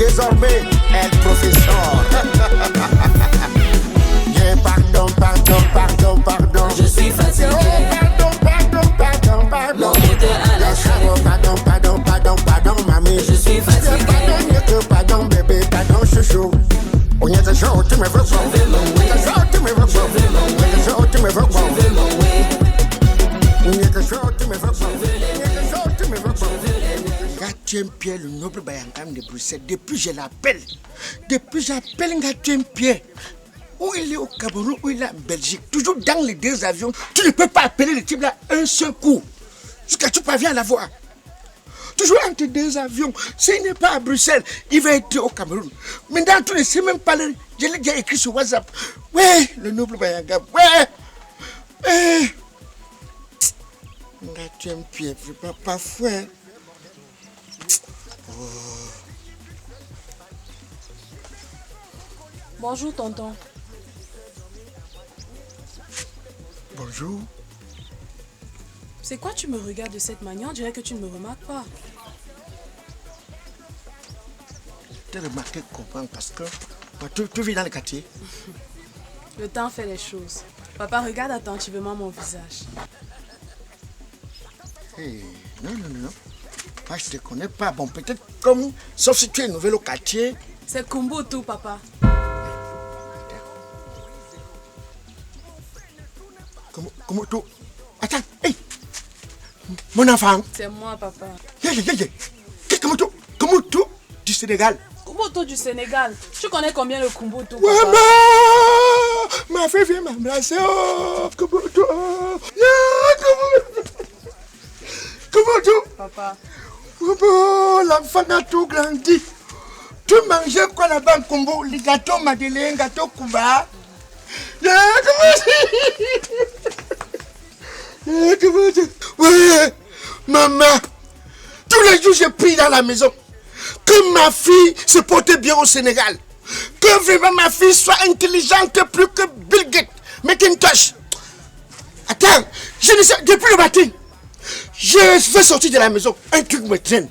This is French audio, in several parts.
désormais être professeur. Yeah, pardon, pardon, pardon, pardon. Je suis fatigué. Pardon, pardon, pardon, pardon. L'on était à la chaîne. Pardon, pardon, pardon, pardon, mamie. Je suis fatigué. Pardon, pardon, bébé, pardon, chouchou. On y a des jours où tu me veux pas. Je veux mon way. Des jours où tu me veux pas. Je veux mon way. Des jours où tu me veux pas. Je veux mon way. Il y a des jours où tu me veux pas. Il y a des jours où tu me veux pas. Gatien-Pierre, le noble Bayangam de Bruxelles, depuis je l'appelle. Depuis j'appelle Gatien-Pierre. Où il est au Cameroun, où il est en Belgique. Toujours dans les deux avions. Tu ne peux pas appeler le type là un seul coup. Jusqu'à tu parviens à la voir. Toujours entre deux avions. S'il n'est pas à Bruxelles, il va être au Cameroun. Maintenant, tu ne sais même pas. Je l'ai déjà écrit sur WhatsApp. Ouais, le noble Bayangam. Ouais. Gatien-Pierre, je ne peux pas faire. Bonjour, tonton. Bonjour. C'est quoi tu me regardes de cette manière? On dirait que tu ne me remarques pas. Tu as remarqué comment parce que tu vis dans le quartier. Le temps fait les choses. Papa, regarde attentivement mon visage. Hey, non. Moi, je ne te connais pas. Bon, peut-être comme, sauf si tu es nouvelle au quartier. C'est Kumbutu, papa. Comment tout? Attends, hey! Mon enfant! C'est moi, papa. Comment tout? Du Sénégal. Kumbutu du Sénégal. Tu connais combien le Kumbutu, papa? Maman! Ma fille vient m'embrasser. Oh, comment tout? Comment tout? Papa. Oh, l'enfant a tout grandi. Tu mangeais quoi là-bas en Kumbu? Les gâteaux Madeleine, gâteaux Kuba. Ouais, maman, tous les jours je prie dans la maison que ma fille se porte bien au Sénégal, que vraiment ma fille soit intelligente plus que Bill Gates, Macintosh. Attends, je ne sais, depuis le matin, je veux sortir de la maison, un truc me traîne.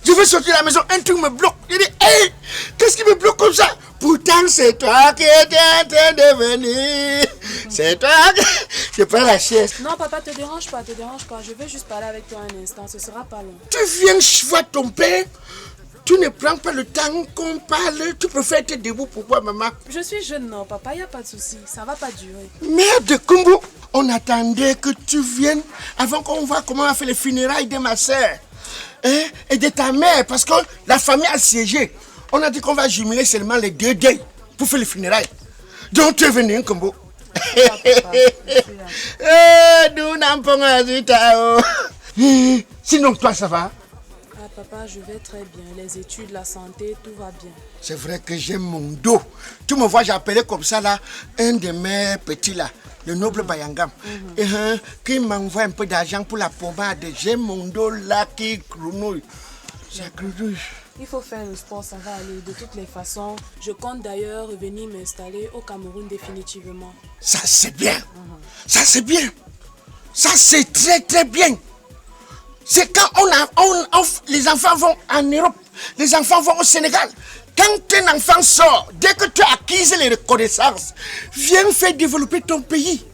Je veux sortir de la maison, un truc me bloque. Je dis, hé, qu'est-ce qui me bloque comme ça? Pourtant, c'est toi qui étais en train de venir. C'est toi qui... Je prends la chaise. Non, papa, te dérange pas. Je veux juste parler avec toi un instant. Ce sera pas long. Tu viens voir ton père. Tu ne prends pas le temps qu'on parle. Tu préfères être debout pour voir maman. Je suis jeune, non, papa. Il n'y a pas de souci. Ça va pas durer. Merde, Kumbu. On attendait que tu viennes avant qu'on voit comment on a fait les funérailles de ma soeur. Hein? Et de ta mère. Parce que la famille a siégé. On a dit qu'on va jumeler seulement les deux deuils pour faire les funérailles. Donc tu es venu, Kumbu. Nous n'en pas. Sinon, toi, ça va? Ah, papa, je vais très bien. Les études, la santé, tout va bien. C'est vrai que j'aime mon dos. Tu me vois, j'ai appelé comme ça, là, un de mes petits, là, le noble Bayangam, qui m'envoie un peu d'argent pour la pommade. J'ai mon dos, là, qui grenouille. Ça grenouille. Il faut faire le sport, ça va aller. De toutes les façons, je compte d'ailleurs revenir m'installer au Cameroun définitivement. Ça, c'est bien. Ça, c'est bien. Ça, c'est très, très bien. C'est quand les enfants vont en Europe, les enfants vont au Sénégal. Quand un enfant sort, dès que tu as acquis les reconnaissances, viens faire développer ton pays.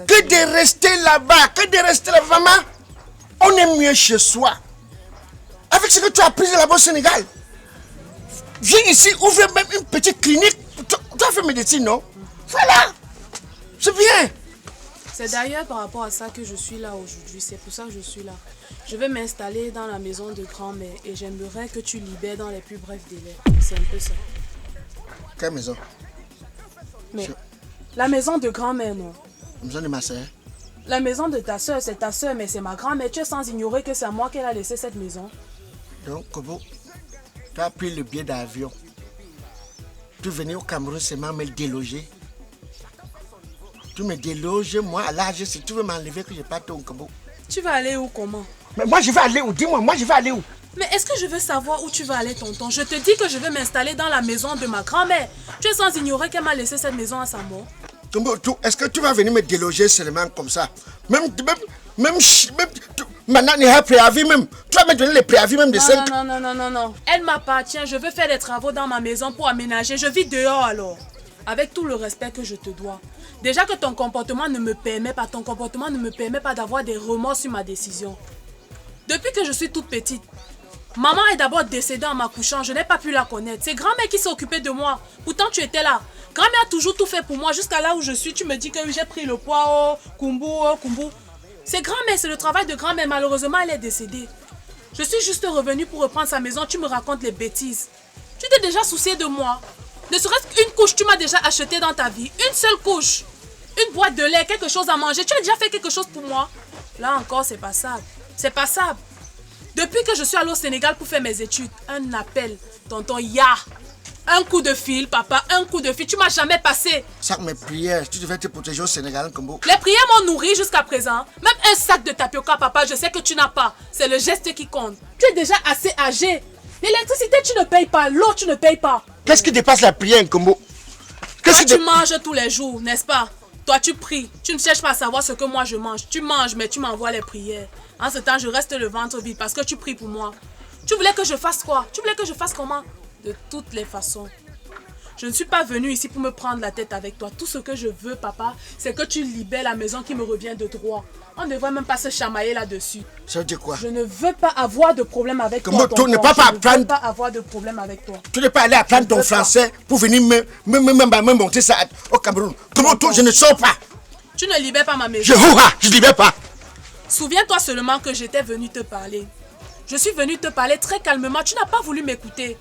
Que de rester là-bas, maman. On est mieux chez soi. Avec ce que tu as appris là-bas au Sénégal, viens ici, ouvre même une petite clinique. Tu as fait médecine, non? Voilà. C'est bien. C'est d'ailleurs par rapport à ça que je suis là aujourd'hui. C'est pour ça que je suis là. Je vais m'installer dans la maison de grand-mère et j'aimerais que tu libères dans les plus brefs délais. C'est un peu ça. Quelle maison? Mais la maison de grand-mère, non? La maison de ma soeur. La maison de ta soeur, c'est ta soeur, mais c'est ma grand-mère. Tu es sans ignorer que c'est à moi qu'elle a laissé cette maison. Donc, comment tu as pris le billet d'avion? Tu venais au Cameroun seulement me déloger. Tu me déloges, moi, à l'âge, si tu veux m'enlever, que je parte au Cameroun. Tu vas aller où, comment? Mais moi, je vais aller où? Dis-moi, moi, je vais aller où? Mais est-ce que je veux savoir où tu vas aller, tonton? Je te dis que je vais m'installer dans la maison de ma grand-mère. Tu es sans ignorer qu'elle m'a laissé cette maison à sa mort. Est-ce que tu vas venir me déloger seulement comme ça? Maintenant, il y a un préavis même. Tu vas me donner les préavis même de 5. Non. Elle m'appartient. Je veux faire des travaux dans ma maison pour aménager. Je vis dehors alors. Avec tout le respect que je te dois. Déjà que ton comportement ne me permet pas, d'avoir des remords sur ma décision. Depuis que je suis toute petite, maman est d'abord décédée en m'accouchant. Je n'ai pas pu la connaître. C'est grand-mère qui s'est occupée de moi. Pourtant, tu étais là. Grand-mère a toujours tout fait pour moi. Jusqu'à là où je suis, tu me dis que j'ai pris le poids. Kumbu. C'est grand-mère, c'est le travail de grand-mère. Malheureusement, elle est décédée. Je suis juste revenue pour reprendre sa maison. Tu me racontes les bêtises. Tu t'es déjà soucié de moi. Ne serait-ce qu'une couche, tu m'as déjà acheté dans ta vie. Une seule couche. Une boîte de lait, quelque chose à manger. Tu as déjà fait quelque chose pour moi. Là encore, c'est passable. C'est passable. Depuis que je suis allée au Sénégal pour faire mes études, un appel, tonton Ya. Un coup de fil, papa, un coup de fil. Tu m'as jamais passé. Ça, mes prières, tu devais te protéger au Sénégal, Kombo. Les prières m'ont nourri jusqu'à présent. Même un sac de tapioca, papa, je sais que tu n'as pas. C'est le geste qui compte. Tu es déjà assez âgé. L'électricité, tu ne payes pas. L'eau, tu ne payes pas. Qu'est-ce qui dépasse la prière, Kombo? Toi, tu manges tous les jours, n'est-ce pas? Toi, tu pries. Tu ne cherches pas à savoir ce que moi je mange. Tu manges, mais tu m'envoies les prières. En ce temps, je reste le ventre vide parce que tu pries pour moi. Tu voulais que je fasse quoi? Tu voulais que je fasse comment? De toutes les façons. Je ne suis pas venue ici pour me prendre la tête avec toi. Tout ce que je veux, papa, c'est que tu libères la maison qui me revient de droit. On ne devrait même pas se chamailler là-dessus. Ça veut dire quoi? Je ne veux pas avoir de problème avec toi. Tu ne veux pas avoir de problème avec toi. Tu n'es pas allé apprendre ton français pour venir me monter ça au Cameroun. Comment toi, je ne sors pas? Tu ne libères pas ma maison. Je ne libère pas. Souviens-toi seulement que j'étais venue te parler. Je suis venue te parler très calmement. Tu n'as pas voulu m'écouter.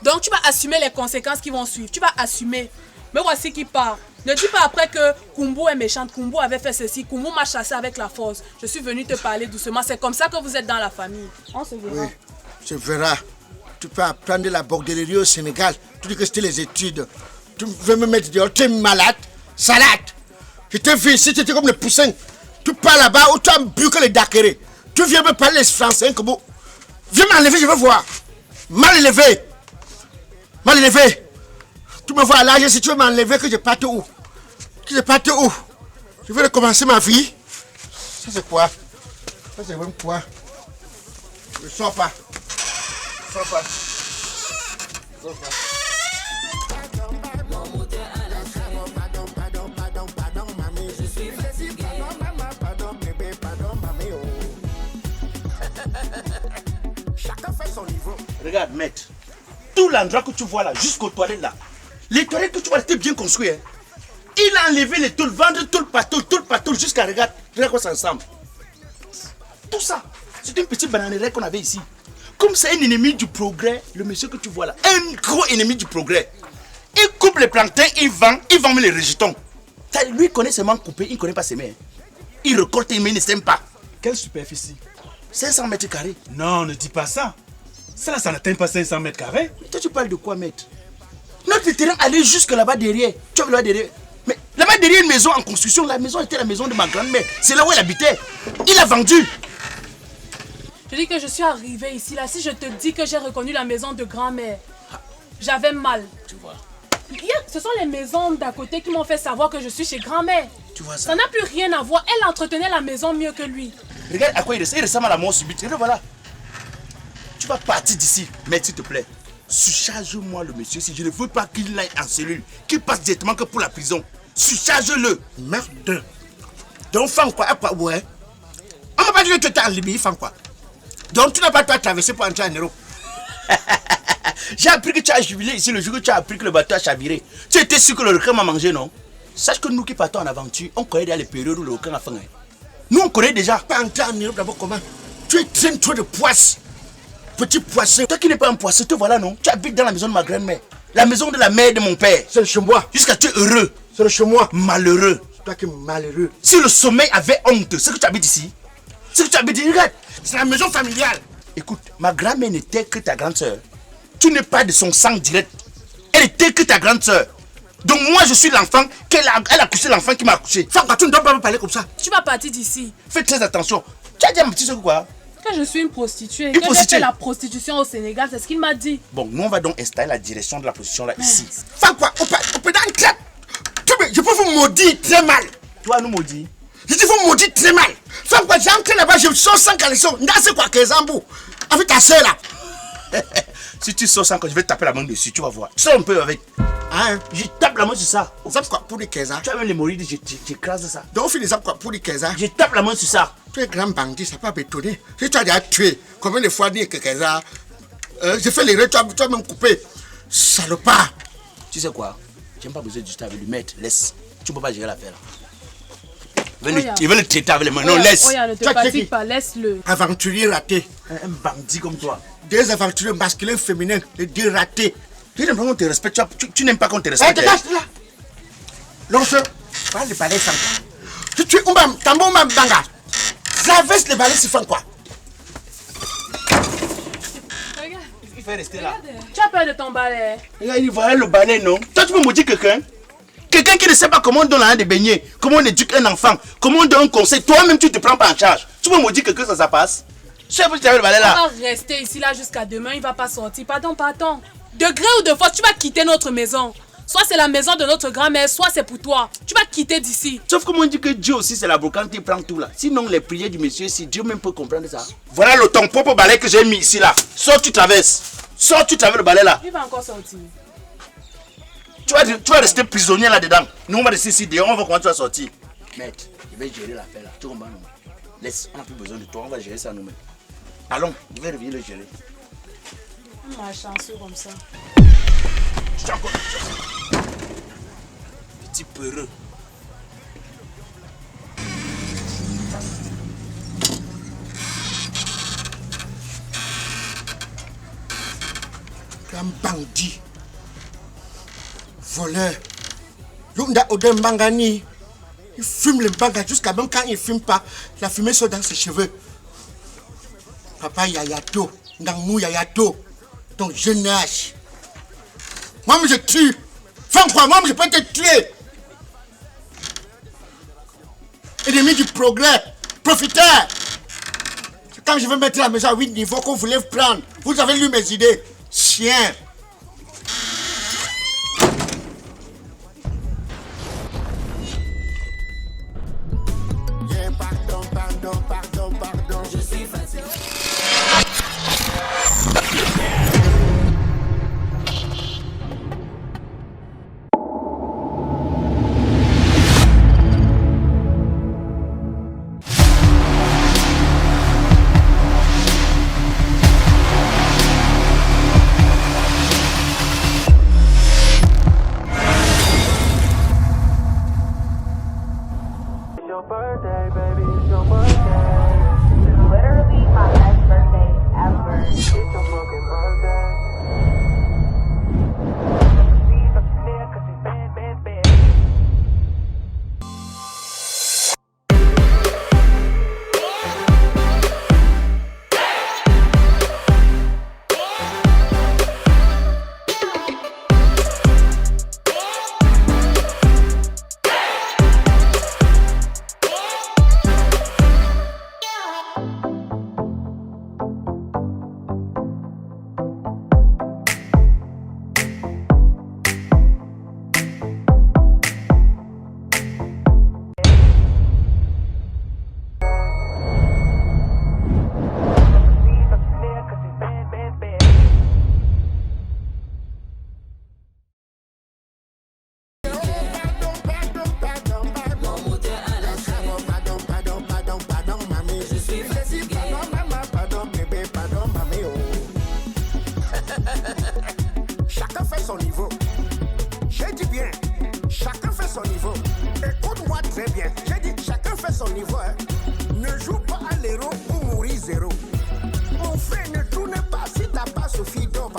Donc tu vas assumer les conséquences qui vont suivre. Tu vas assumer. Mais voici qui part. Ne dis pas après que Kumbu est méchante. Kumbu avait fait ceci. Kumbu m'a chassé avec la force. Je suis venue te parler doucement. C'est comme ça que vous êtes dans la famille. On se verra. Oui, tu verras. Tu peux apprendre la bordellerie au Sénégal. Tu dis que c'était les études. Tu veux me mettre dehors. Tu es malade. Salade. Je te fais ici. Tu étais comme le poussin. Tu pars là-bas où tu as bu que les daquerés. Tu viens me parler les français. Kumbu. Viens m'enlever, je veux voir. Mal élevé. Mal élevé. Tu me vois à l'âge, si tu veux m'enlever, que je parte où? Que je parte où? Je veux recommencer ma vie. Ça c'est quoi? Ça c'est même quoi? Je ne sors pas. Je ne sors pas. Je ne sors pas. Chacun fait son niveau. Regarde, maître. Tout l'endroit que tu vois là, jusqu'aux toilettes là. Les toilettes que tu vois, c'était bien construit. Hein? Il a enlevé les tôles, vendre tout le patou jusqu'à regarde quoi ça ressemble. Tout ça, c'est une petite bananeraie qu'on avait ici. Comme c'est un ennemi du progrès, le monsieur que tu vois là, un gros ennemi du progrès. Il coupe les plantains, il vend les rejetons. Ça, lui, il connaît seulement couper, il ne connaît pas s'aimer. Hein? Il récolte, mais il ne s'aime pas. Quelle superficie? 500 mètres carrés. Non, ne dis pas ça. Ça, ça n'atteint pas 500 mètres carrés. Toi, tu parles de quoi, maître? Notre terrain allait jusque là-bas derrière. Tu vois là derrière. Mais là-bas derrière une maison en construction, la maison était la maison de ma grand-mère. C'est là où elle habitait. Il a vendu. Je dis que je suis arrivée ici, là. Si je te dis que j'ai reconnu la maison de grand-mère, j'avais mal. Tu vois. Ce sont les maisons d'à côté qui m'ont fait savoir que je suis chez grand-mère. Tu vois ça? Ça n'a plus rien à voir. Elle entretenait la maison mieux que lui. Regarde à quoi il ressemble à la mort subite. Regarde, voilà. Tu vas partir d'ici. Mais s'il te plaît, surcharge-moi le monsieur. Si je ne veux pas qu'il aille en cellule, qu'il passe directement que pour la prison. Surcharge-le. Merde. Donc, femme quoi? Ouais. On m'a pas dit que tu étais en Libye, femme quoi? Donc, tu n'as pas toi traversé pour entrer en Europe. J'ai appris que tu as jubilé ici le jour où tu as appris que le bateau a chaviré. Tu étais sûr que le requin m'a mangé, non? Sache que nous qui partons en aventure, on connaît déjà les périodes où le requin a faim. Hein. Nous, on connaît déjà. Pas entrer en Europe d'abord comment? Tu traînes trop de poisses. Petit poisson. Toi qui n'es pas un poisson, te voilà, non? Tu habites dans la maison de ma grand-mère. La maison de la mère de mon père. C'est le chez moi. Jusqu'à tu es heureux. C'est le chez moi. Malheureux. C'est toi qui es malheureux. Si le sommeil avait honte, c'est que tu habites ici. C'est que tu habites ici, regarde. C'est la maison familiale. Écoute, ma grand-mère n'était que ta grande soeur. Tu n'es pas de son sang direct. Elle était que ta grande soeur. Donc moi je suis l'enfant elle a couché l'enfant qui m'a accouché. Femme, tu ne dois pas me parler comme ça. Tu vas partir d'ici. Fais très attention. Tu as dit à mon petit soeur quoi? Que je suis une prostituée. Une que j'ai prostituée. fait la prostitution au Sénégal, c'est ce qu'il m'a dit. Bon, nous on va donc installer la direction de la prostitution là ici. Femme quoi? On peut dans une clap. Je peux vous maudire très mal. Tu vas nous maudire. Je dis vous maudire très mal. Femme quoi? J'ai entré là-bas, je sors sans caleçon. C'est quoi que Zambou? Avec ta soeur là. Si tu sors sans que je vais taper la main dessus, tu vas voir. Sors un peu avec. Hein? Je tape la main sur ça. Ça quoi pour les 15 ans? Tu as même l'hémorroïde, j'écrase ça. Donc, au final, ça quoi pour les 15 ans? Je tape la main sur ça. Tu es grand bandit, ça peut m'étonner. Si tu as déjà tué, combien de fois dire que 15 ans? J'ai fait l'erreur, tu as même coupé. Salopard. Tu sais quoi? Tu n'as pas besoin de discuter avec lui, maître. Laisse. Tu ne peux pas gérer l'affaire là. Il veut le traiter avec les mains. Non, laisse. Oya, ne te Tu as fatigue checké. pas, laisse-le. Aventurier raté. Un bandit comme toi. Des aventuriers masculins, féminins, les deux ratés. Tu n'aimes pas qu'on te respecte. Tu n'aimes pas qu'on te Eh, respecte. dégage de là. Lance, parle de balai sans quoi. Tu es Oumam, Tambo Oumam Banga. Zavesse les balais, c'est fan quoi. Regarde, Il fait rester là. tu as peur de ton balai. Regarde, il voyait le balai, non? Toi, tu peux maudire quelqu'un? Quelqu'un qui ne sait pas comment on donne un de baigner, comment on éduque un enfant, comment on donne un conseil. Toi-même, tu ne te prends pas en charge. Tu peux maudire quelqu'un, ça passe? Je sais pas si tu avais le balai On là. va rester ici là jusqu'à demain, il va pas sortir. Pardon. De gré ou de force, tu vas quitter notre maison. Soit c'est la maison de notre grand-mère, soit c'est pour toi. Tu vas quitter d'ici. Sauf comme on dit que Dieu aussi c'est la brocante, il prend tout là. Sinon les prières du monsieur, si Dieu même peut comprendre ça. Voilà ton propre balai que j'ai mis ici là. Sors, tu traverses. Sors, tu traverses le balai là. Il va encore sortir. Tu vas rester prisonnier là-dedans. Nous on va rester ici dehors, on va commencer à sortir. Maître, il va gérer l'affaire là. Tu comprends non? Laisse, on n'a plus besoin de toi, on va gérer ça nous-mêmes. Allons, je vais revenir le gérer. Malchanceux comme ça. Je t'en encore. Petit peureux. Un bandit. Voleur. Yunda Odem Bangani. Il fume le banga jusqu'à même quand il ne fume pas. La fumée sort dans ses cheveux. Papa Yayato. Ndangmou Yayato. Ton jeune âge. Moi, je tue. Fais quoi? Moi, je peux te tuer. Ennemi du progrès. Profiteur. Quand je vais mettre la maison à 8 niveaux qu'on voulait prendre, vous avez lu mes idées. Chien. Je suis fatigué. Your birthday, baby, it's your birthday. Literally my best birthday ever. It's your fucking birthday. Chacun fait son niveau. J'ai dit bien, chacun fait son niveau. Écoute-moi très bien. J'ai dit chacun fait son niveau. Hein. Ne joue pas à l'héros pour mourir zéro. Mon frère, ne tourne pas si t'as pas Sophie. Donc